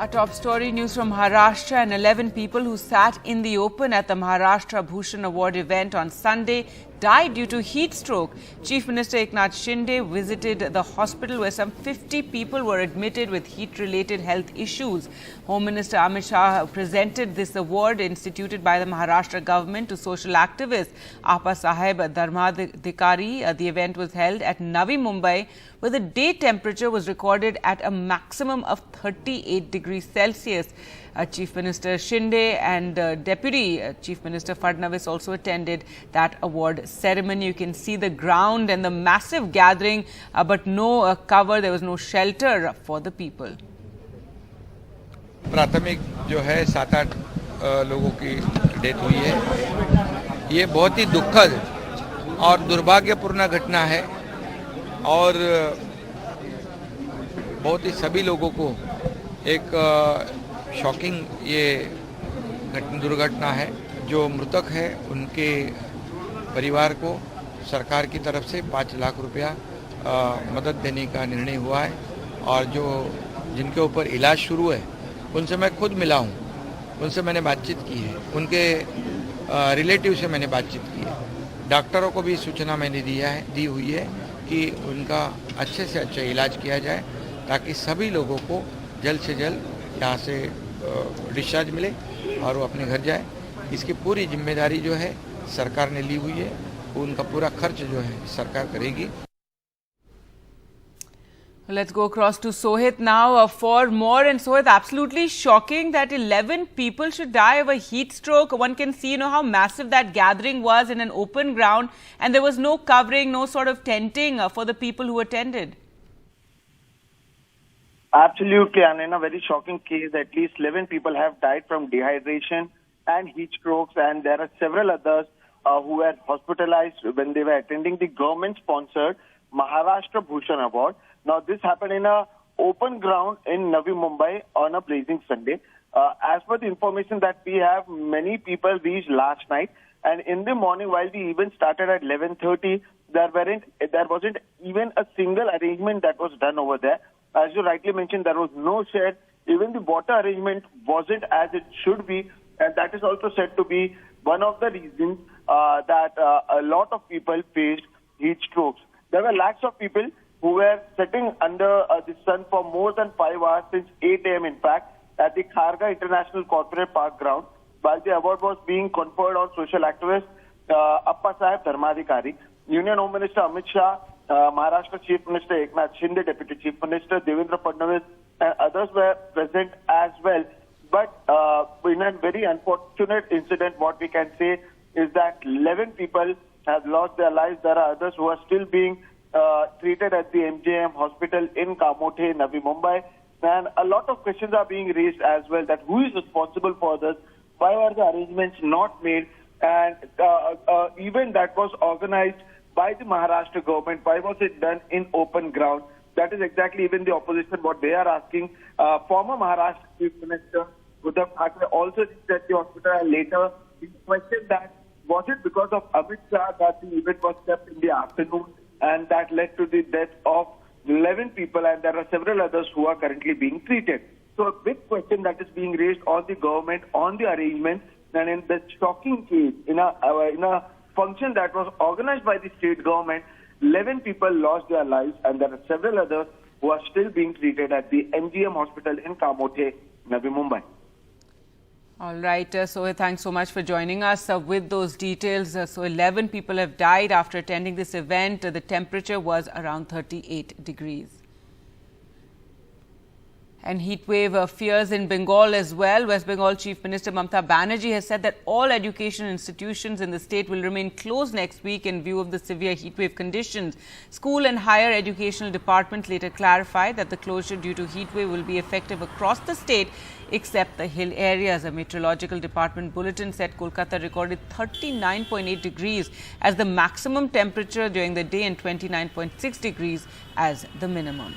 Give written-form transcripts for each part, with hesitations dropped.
Our top story news from Maharashtra, and 11 people who sat in the open at the Maharashtra Bhushan Award event on Sunday died due to heat stroke. Chief Minister Eknath Shinde visited the hospital where some 50 people were admitted with heat-related health issues. Home Minister Amit Shah presented this award instituted by the Maharashtra government to social activist Apa Saheb Dharmadhikari. The event was held at Navi Mumbai, where the day temperature was recorded at a maximum of 38 degrees Celsius. Chief Minister Shinde and Deputy Chief Minister Fadnavis also attended that award ceremony. You can see the ground and the massive gathering, but no cover, there was no shelter for the people. प्राथमिक जो है 7-8 लोगों की death हुई है। ये बहुत ही दुखद और दुर्भाग्यपूर्ण घटना है और बहुत ही सभी लोगों को एक शॉकिंग ये दुर्घटना है। जो मृतक है उनके परिवार को सरकार की तरफ से 5 लाख रुपया मदद देने का निर्णय हुआ है और जो जिनके ऊपर इलाज शुरू है उनसे मैं खुद मिला हूँ, उनसे मैंने बातचीत की है, उनके रिलेटिव से मैंने बातचीत की है। डॉक्टरों को भी सूचना मैंने दी हुई है कि उनका अच्छे से अच्छा इलाज किया जाए ताकि सभी लोगों को जल्द से जल्द यहाँ से डिस्चार्ज मिले और वो अपने घर जाए। इसकी पूरी जिम्मेदारी जो है सरकार ने ली हुई है, उनका पूरा खर्च जो है सरकार करेगी। Let's go across to Sohit now for more. And Sohit, absolutely shocking that 11 people should die of a heat stroke. One can see, how massive that gathering was in an open ground, and there was no covering, no sort of tenting for the people who attended. Absolutely, and in a very shocking case, at least 11 people have died from dehydration and heat strokes, and there are several others who were hospitalized when they were attending the government-sponsored Maharashtra Bhushan Award. Now, this happened in a open ground in Navi Mumbai on a blazing Sunday. As per the information that we have, many people reached last night, and in the morning, while the event started at 11:30, there wasn't even a single arrangement that was done over there. As you rightly mentioned, there was no shed. Even the water arrangement wasn't as it should be, and that is also said to be one of the reasons that a lot of people faced heat strokes. There were lakhs of people who were sitting under the sun for more than 5 hours, since 8 a.m. in fact, at the Kharga International Corporate Park ground, while the award was being conferred on social activist Appa Saheb Dharmadhikari. Union Home Minister Amit Shah, Maharashtra Chief Minister Eknath Shinde, Deputy Chief Minister Devendra Fadnavis, and others were present as well. But in a very unfortunate incident, what we can say is that 11 people have lost their lives. There are others who are still being treated at the MJM hospital in Kamothe, Navi Mumbai. And a lot of questions are being raised as well, that who is responsible for this? Why were the arrangements not made? And event that was organized by the Maharashtra government, why was it done in open ground? That is exactly even the opposition what they are asking. Former Maharashtra Chief Minister Uddhav Thackeray also reached at the hospital, and later he questioned that was it because of Amit Shah that the event was kept in the afternoon, and that led to the death of 11 people, and there are several others who are currently being treated. So a big question that is being raised on the government, on the arrangement, and in the shocking case, in a function that was organized by the state government, 11 people lost their lives, and there are several others who are still being treated at the MGM hospital in Kamothe, Navi Mumbai. All right, so thanks so much for joining us with those details. So 11 people have died after attending this event. The temperature was around 38 degrees. And heat wave fears in Bengal as well. West Bengal Chief Minister Mamata Banerjee has said that all education institutions in the state will remain closed next week in view of the severe heat wave conditions. School and higher educational departments later clarified that the closure due to heat wave will be effective across the state except the hill areas. A meteorological department bulletin said Kolkata recorded 39.8 degrees as the maximum temperature during the day and 29.6 degrees as the minimum.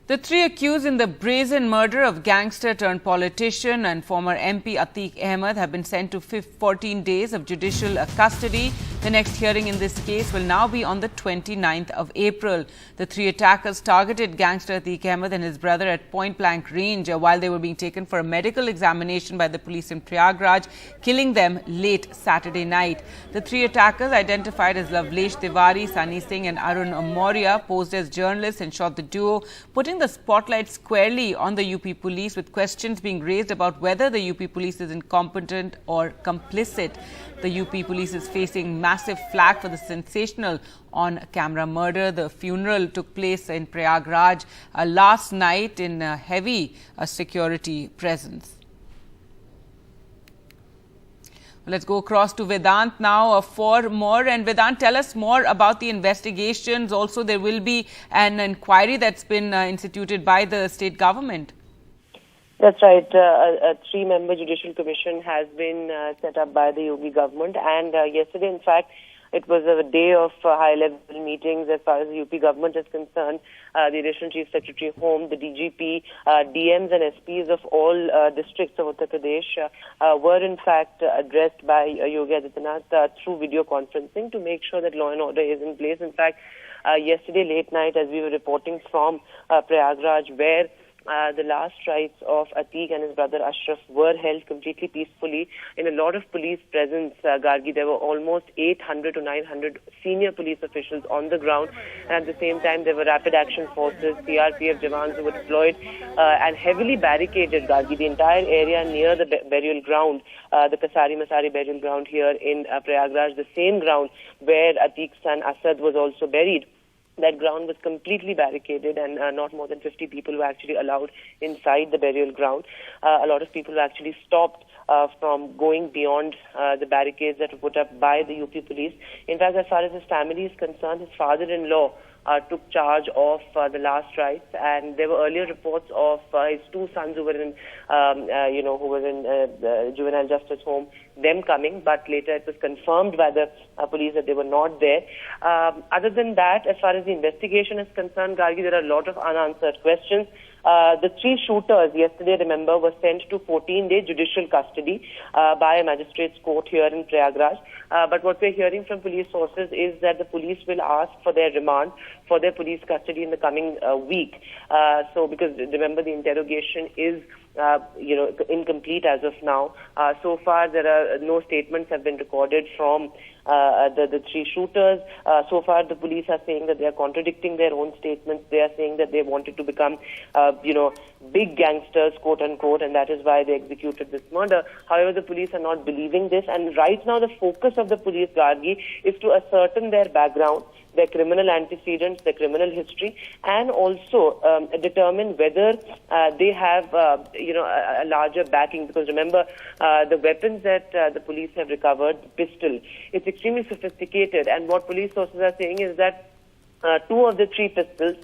The three accused in the brazen murder of gangster turned politician and former MP Atiq Ahmed have been sent to 14 days of judicial custody. The next hearing in this case will now be on the 29th of April. The three attackers targeted gangster Atiq Ahmed and his brother at point-blank range while they were being taken for a medical examination by the police in Prayagraj, killing them late Saturday night. The three attackers, identified as Lavlesh Tiwari, Sunny Singh and Arun Moria, posed as journalists and shot the duo, putting the spotlight squarely on the UP police, with questions being raised about whether the UP police is incompetent or complicit. The UP police is facing massive flack for the sensational on-camera murder. The funeral took place in Prayagraj last night in heavy security presence. Let's go across to Vedant now for more. And Vedant, tell us more about the investigations. Also, there will be an inquiry that's been instituted by the state government. That's right. A three-member judicial commission has been set up by the Yogi government. And yesterday, in fact, it was a day of high-level meetings as far as the UP government is concerned. The Additional Chief Secretary Home, the DGP, DMs and SPs of all districts of Uttar Pradesh were in fact addressed by Yogi Adityanath through video conferencing to make sure that law and order is in place. In fact, yesterday late night, as we were reporting from Prayagraj, where the last rites of Atiq and his brother Ashraf were held completely peacefully in a lot of police presence, Gargi. There were almost 800 to 900 senior police officials on the ground, and at the same time there were rapid action forces, CRPF jawans who were deployed and heavily barricaded, Gargi, the entire area near the burial ground, the Kasari Masari burial ground here in Prayagraj, the same ground where Atiq's son Asad was also buried. That ground was completely barricaded, and not more than 50 people were actually allowed inside the burial ground. A lot of people were actually stopped from going beyond the barricades that were put up by the UP police. In fact, as far as his family is concerned, his father-in-law took charge of the last rites, and there were earlier reports of his two sons who were in, juvenile justice home, them coming, but later it was confirmed by the police that they were not there. Other than that, as far as the investigation is concerned, Gargi, there are a lot of unanswered questions. The three shooters yesterday, remember, were sent to 14-day judicial custody by a magistrate's court here in Prayagraj. But what we're hearing from police sources is that the police will ask for their remand, for their police custody in the coming week. So, because remember, the interrogation is incomplete as of now. So far, there are no statements have been recorded from the three shooters. So far, the police are saying that they are contradicting their own statements. They are saying that they wanted to become, big gangsters, quote unquote, and that is why they executed this murder. However, the police are not believing this, and right now the focus of the police, Gargi, is to ascertain their background, their criminal antecedents, their criminal history, and also determine whether they have, a larger backing. Because remember, the weapons that the police have recovered, the pistol, it's extremely sophisticated. And what police sources are saying is that two of the three pistols,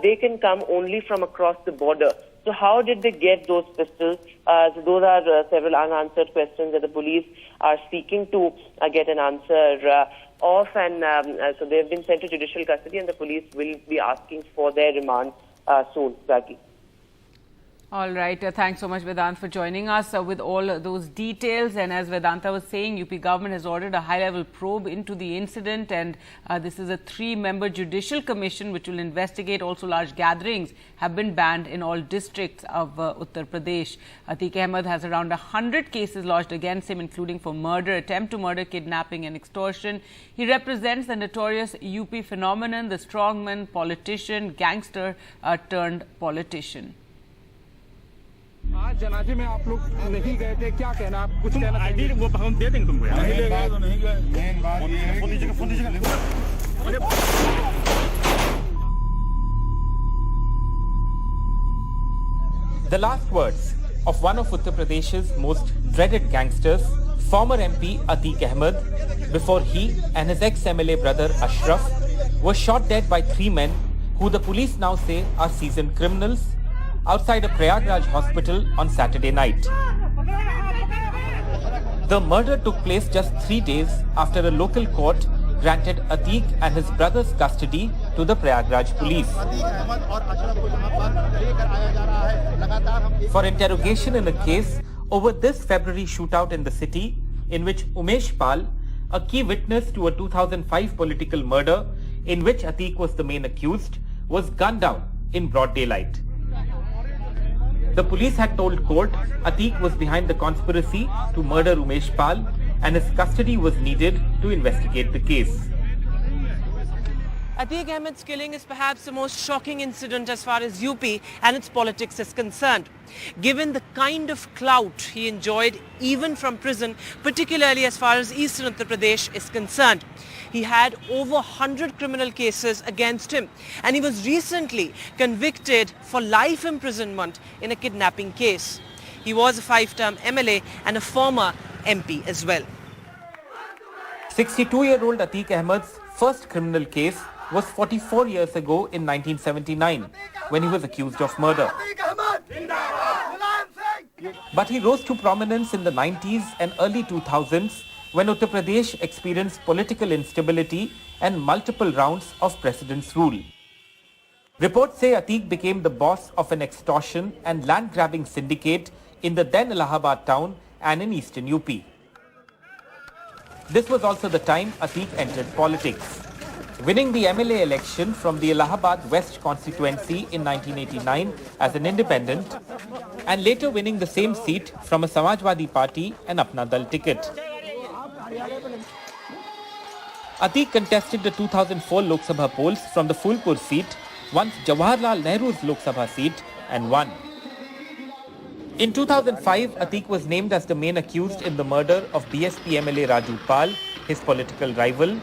they can come only from across the border. So how did they get those pistols? So those are several unanswered questions that the police are seeking to get an answer of, and so they have been sent to judicial custody, and the police will be asking for their remand soon, Zaki. All right. Thanks so much, Vedant, for joining us with all those details. And as Vedanta was saying, UP government has ordered a high-level probe into the incident, and this is a three-member judicial commission which will investigate. Also, large gatherings have been banned in all districts of Uttar Pradesh. Atiq Ahmed has around 100 cases lodged against him, including for murder, attempt to murder, kidnapping and extortion. He represents the notorious UP phenomenon, the strongman, politician, gangster turned politician. आज जनाजे में आप लोग नहीं गए थे, क्या कहना आप कुछ कहना आईडी वो हम दे देंगे तुमको यार नहीं गए तो नहीं गए मेन बात ये The last words of one of Uttar Pradesh's most dreaded gangsters, former MP Atiq Ahmed, before he and his ex-MLA brother Ashraf were shot dead by three men who the police now say are seasoned criminals outside a Prayagraj hospital on Saturday night. The murder took place just 3 days after a local court granted Atiq and his brother's custody to the Prayagraj police. For interrogation in a case over this February shootout in the city, in which Umesh Pal, a key witness to a 2005 political murder in which Atiq was the main accused, was gunned down in broad daylight. The police had told court Atiq was behind the conspiracy to murder Umesh Pal and his custody was needed to investigate the case. Atiq Ahmed's killing is perhaps the most shocking incident as far as UP and its politics is concerned. Given the kind of clout he enjoyed even from prison, particularly as far as Eastern Uttar Pradesh is concerned. He had over 100 criminal cases against him and he was recently convicted for life imprisonment in a kidnapping case. He was a 5-term MLA and a former MP as well. 62-year-old Atiq Ahmed's first criminal case was 44 years ago in 1979 when he was accused of murder. But he rose to prominence in the 90s and early 2000s when Uttar Pradesh experienced political instability and multiple rounds of president's rule. Reports say Atiq became the boss of an extortion and land-grabbing syndicate in the then Allahabad town and in eastern UP. This was also the time Atiq entered politics, winning the MLA election from the Allahabad West constituency in 1989 as an independent and later winning the same seat from a Samajwadi Party and Apna Dal ticket. Atiq contested the 2004 Lok Sabha polls from the Phulpur seat, once Jawaharlal Nehru's Lok Sabha seat, and won. In 2005, Atiq was named as the main accused in the murder of BSP MLA Raju Pal, his political rival.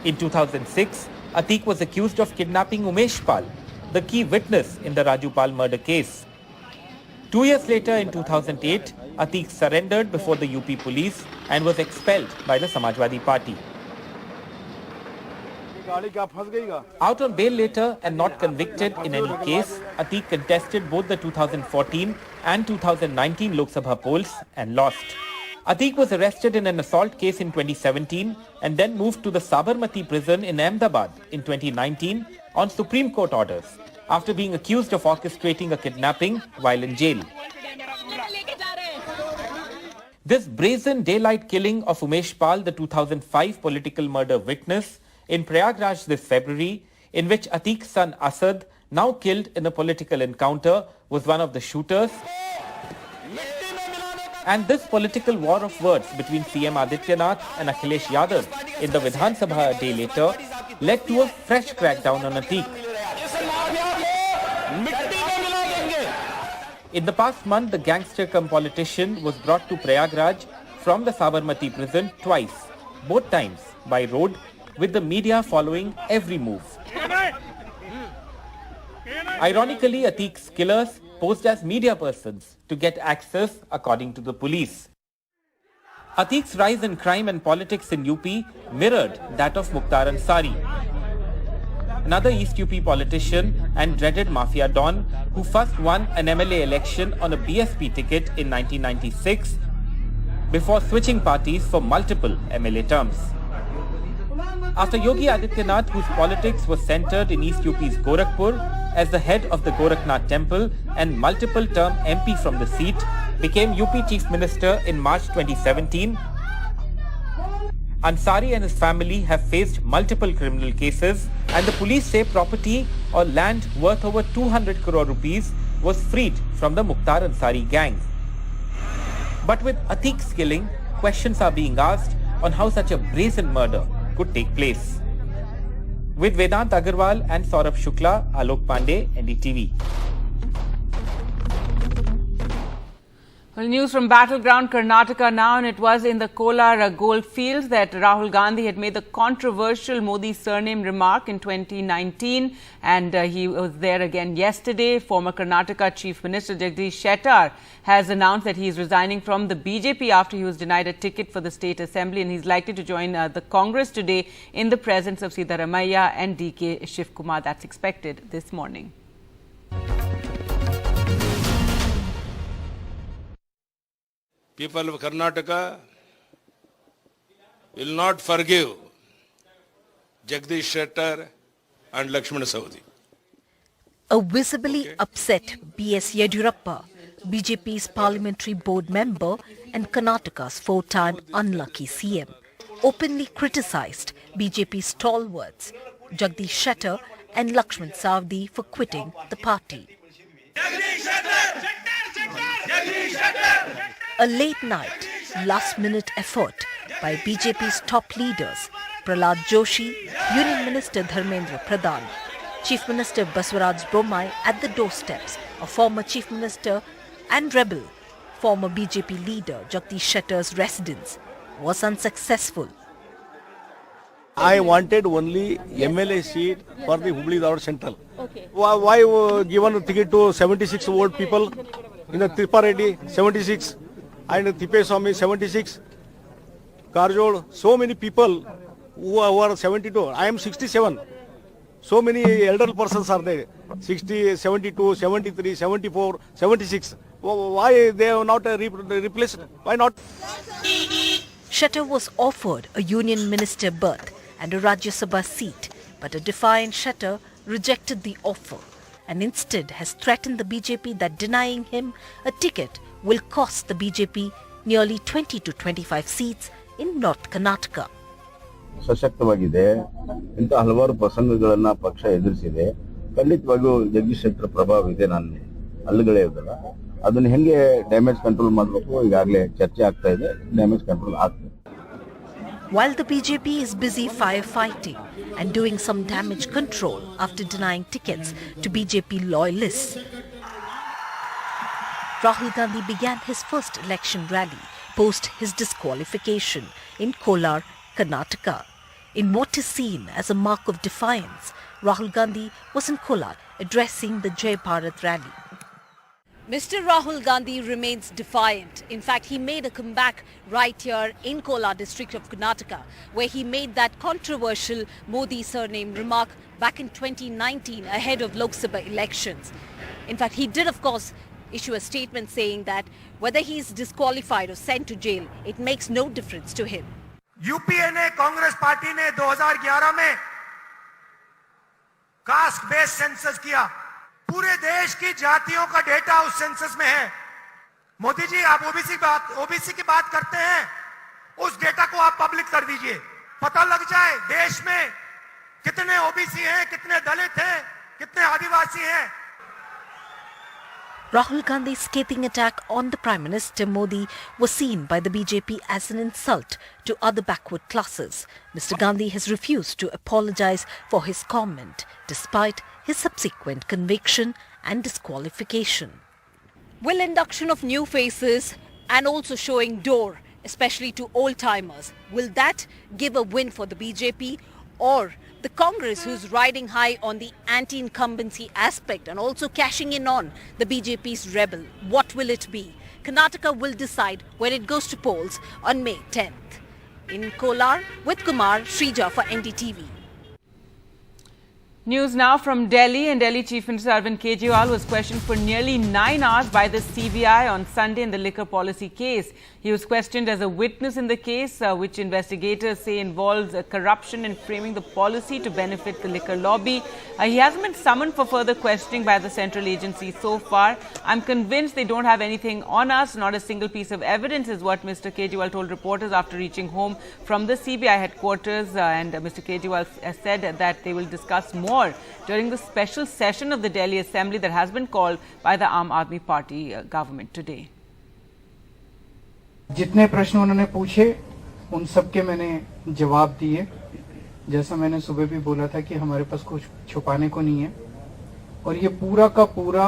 In 2006, Atiq was accused of kidnapping Umesh Pal, the key witness in the Raju Pal murder case. 2 years later, in 2008, Atiq surrendered before the UP police and was expelled by the Samajwadi Party. Out on bail later and not convicted in any case, Atiq contested both the 2014 and 2019 Lok Sabha polls and lost. Atiq was arrested in an assault case in 2017 and then moved to the Sabarmati prison in Ahmedabad in 2019 on Supreme Court orders after being accused of orchestrating a kidnapping while in jail. This brazen daylight killing of Umesh Pal, the 2005 political murder witness, in Prayagraj this February, in which Atiq's son Asad, now killed in a political encounter, was one of the shooters. And this political war of words between CM Adityanath and Akhilesh Yadav in the Vidhan Sabha a day later led to a fresh crackdown on Atiq. In the past month, the gangster-cum-politician was brought to Prayagraj from the Sabarmati prison twice, both times by road, with the media following every move. Ironically, Atiq's killers posed as media persons to get access, according to the police. Atiq's rise in crime and politics in UP mirrored that of Mukhtar Ansari, another East UP politician and dreaded mafia don who first won an MLA election on a BSP ticket in 1996 before switching parties for multiple MLA terms. After Yogi Adityanath, whose politics was centered in East UP's Gorakhpur, as the head of the Gorakhnath temple and multiple-term MP from the seat, became UP Chief Minister in March 2017. Ansari and his family have faced multiple criminal cases and the police say property or land worth over 200 crore rupees was freed from the Mukhtar Ansari gang. But with Atiq's killing, questions are being asked on how such a brazen murder could take place. With Vedant Agarwal and Saurabh Shukla, Alok Pandey, NDTV. Well, news from battleground Karnataka now, and it was in the Kolar gold fields that Rahul Gandhi had made the controversial Modi surname remark in 2019, and he was there again yesterday. Former Karnataka Chief Minister Jagdish Shettar has announced that he is resigning from the BJP after he was denied a ticket for the state assembly, and he's likely to join the Congress today in the presence of Siddaramaiah and DK Shivkumar. That's expected this morning. People of Karnataka will not forgive Jagdish Shettar and Lakshmana Saudi. A visibly upset B.S. Yediyurappa, BJP's parliamentary board member and Karnataka's 4-time unlucky CM, openly criticized BJP stalwarts Jagdish Shettar and Lakshman Sawadee for quitting the party. A late-night, last-minute effort by BJP's top leaders, Prahlad Joshi, Union Minister Dharmendra Pradhan, Chief Minister Baswaraj Bommai at the doorsteps of former Chief Minister and rebel, former BJP leader Jagdish Shettar's residence, was unsuccessful. I wanted only MLA seat for the Hubli-Dharwad Central. Okay. Why given a ticket to 76 old people in the Tripa Reddy 76 and Tipeswamy 76, Karjol, so many people who are 72. I am 67. So many elder persons are there, 60, 72, 73, 74, 76. Why they are not replaced? Why not? Shettar was offered a union minister berth and a Rajya Sabha seat, but a defiant Shettar rejected the offer and instead has threatened the BJP that denying him a ticket will cost the BJP nearly 20 to 25 seats in North Karnataka. ಸಶಕ್ತವಾಗಿದೆ ಇಂಥ ಹಲವಾರು ಪ್ರಸಂಗಗಳನ್ನ ಪಕ್ಷ ಎದುರಿಸಿದೆ ಖಂಡಿತವಾಗಿಯೂ ಜಗದೀಶ್ ಶೆಟ್ಟರ್ ಪ್ರಭಾವ ಇದೆ ನಾನು ಅಲ್ಲಗಳೇ ಇರಲ್ಲ ಅದನ್ನ ಹೆಂಗೆ ಡ್ಯಾಮೇಜ್ ಕಂಟ್ರೋಲ್ ಮಾಡಬೇಕು ಈಗಾಗಲೇ ಚರ್ಚೆ ಆಗ್ತಾ ಇದೆ ಡ್ಯಾಮೇಜ್ ಕಂಟ್ರೋಲ್ ಆಗ್ತದೆ. While the BJP is busy firefighting and doing some damage control after denying tickets to BJP loyalists, Rahul Gandhi began his first election rally post his disqualification in Kolar, Karnataka. In what is seen as a mark of defiance, Rahul Gandhi was in Kolar addressing the Jai Bharat rally. Mr. Rahul Gandhi remains defiant. In fact, he made a comeback right here in Kolar district of Karnataka, where he made that controversial Modi surname remark back in 2019 ahead of Lok Sabha elections. In fact, he did, of course, issue a statement saying that whether he is disqualified or sent to jail, it makes no difference to him. UPA ने Congress party ने 2011 में caste based census किया। पूरे देश की जातियों का data उस सेंसस में है। मोदी जी, आप ओबीसी की बात करते हैं, उस डेटा को आप पब्लिक कर दीजिए, पता लग जाए देश में कितने ओबीसी हैं, कितने दलित हैं, कितने आदिवासी हैं। Rahul Gandhi's scathing attack on the Prime Minister Modi was seen by the BJP as an insult to other backward classes. Mr. Gandhi has refused to apologize for his comment, despite his subsequent conviction and disqualification. Will induction of new faces and also showing door, especially to old-timers, will that give a win for the BJP? Or the Congress, who's riding high on the anti-incumbency aspect and also cashing in on the BJP's rebel, what will it be? Karnataka will decide when it goes to polls on May 10th. In Kolar, with Kumar, Shrija for NDTV. News now from Delhi. And Delhi Chief Minister Arvind Kejriwal was questioned for nearly 9 hours by the CBI on Sunday in the liquor policy case. He was questioned as a witness in the case, which investigators say involves corruption in framing the policy to benefit the liquor lobby. He hasn't been summoned for further questioning by the central agency so far. I'm convinced they don't have anything on us, not a single piece of evidence, is what Mr. Kejriwal told reporters after reaching home from the CBI headquarters. And Mr. Kejriwal said that they will discuss more during the special session of the Delhi Assembly that has been called by the Aam Aadmi Party government today. जितने प्रश्न उन्होंने पूछे उन सब के मैंने जवाब दिए। जैसा मैंने सुबह भी बोला था कि हमारे पास कुछ छुपाने को नहीं है और ये पूरा का पूरा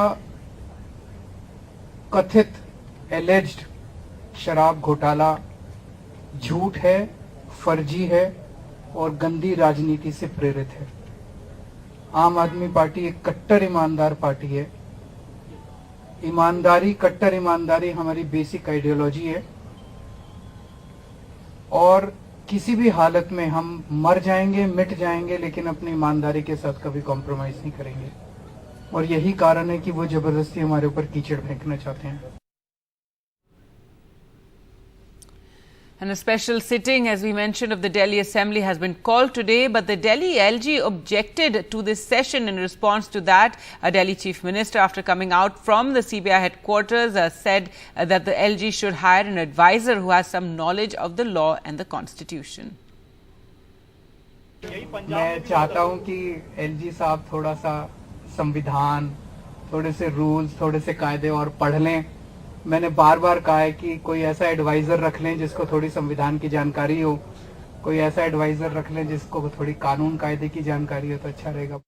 कथित एलिज्ड शराब घोटाला झूठ है, फर्जी है और गंदी राजनीति से प्रेरित है। आम आदमी पार्टी एक कट्टर ईमानदार पार्टी है। ईमानदारी, कट्टर ईमानदारी हमारी बेसिक आइडियोलॉजी है और किसी भी हालत में हम मर जाएंगे, मिट जाएंगे, लेकिन अपनी ईमानदारी के साथ कभी कॉम्प्रोमाइज नहीं करेंगे। और यही कारण है कि वो जबरदस्ती हमारे ऊपर कीचड़ फेंकना चाहते हैं। And a special sitting, as we mentioned, of the Delhi Assembly has been called today, but the Delhi LG objected to this session. In response to that, a Delhi Chief Minister, after coming out from the CBI headquarters, said that the LG should hire an advisor who has some knowledge of the law and the constitution. मैं चाहता हूं कि LG साहब थोड़ा सा संविधान, थोड़े से रूल्स, थोड़े से कायदे और पढ़ लें। मैंने बार बार कहा है कि कोई ऐसा एडवाइजर रख लें जिसको थोड़ी संविधान की जानकारी हो, कोई ऐसा एडवाइजर रख लें जिसको थोड़ी कानून कायदे की जानकारी हो तो अच्छा रहेगा।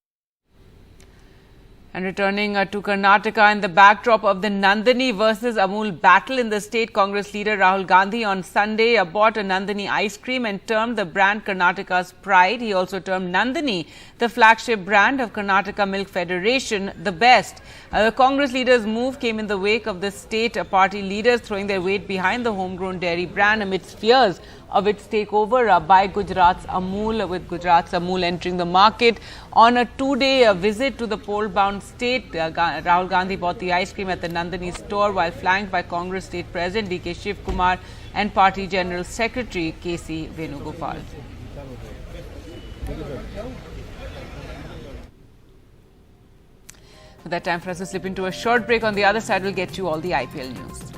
And returning to Karnataka, in the backdrop of the Nandini versus Amul battle in the state, Congress leader Rahul Gandhi on Sunday bought a Nandini ice cream and termed the brand Karnataka's pride. He also termed Nandini, the flagship brand of Karnataka Milk Federation, the best. The Congress leader's move came in the wake of the state party leaders throwing their weight behind the homegrown dairy brand amidst fears of its takeover by Gujarat's Amul, with Gujarat's Amul entering the market. On a two-day visit to the poll-bound state, Rahul Gandhi bought the ice cream at the Nandini store while flanked by Congress State President D.K. Shiv Kumar and Party General Secretary K.C. Venugopal. For that time for us to slip into a short break. On the other side, we'll get you all the IPL news.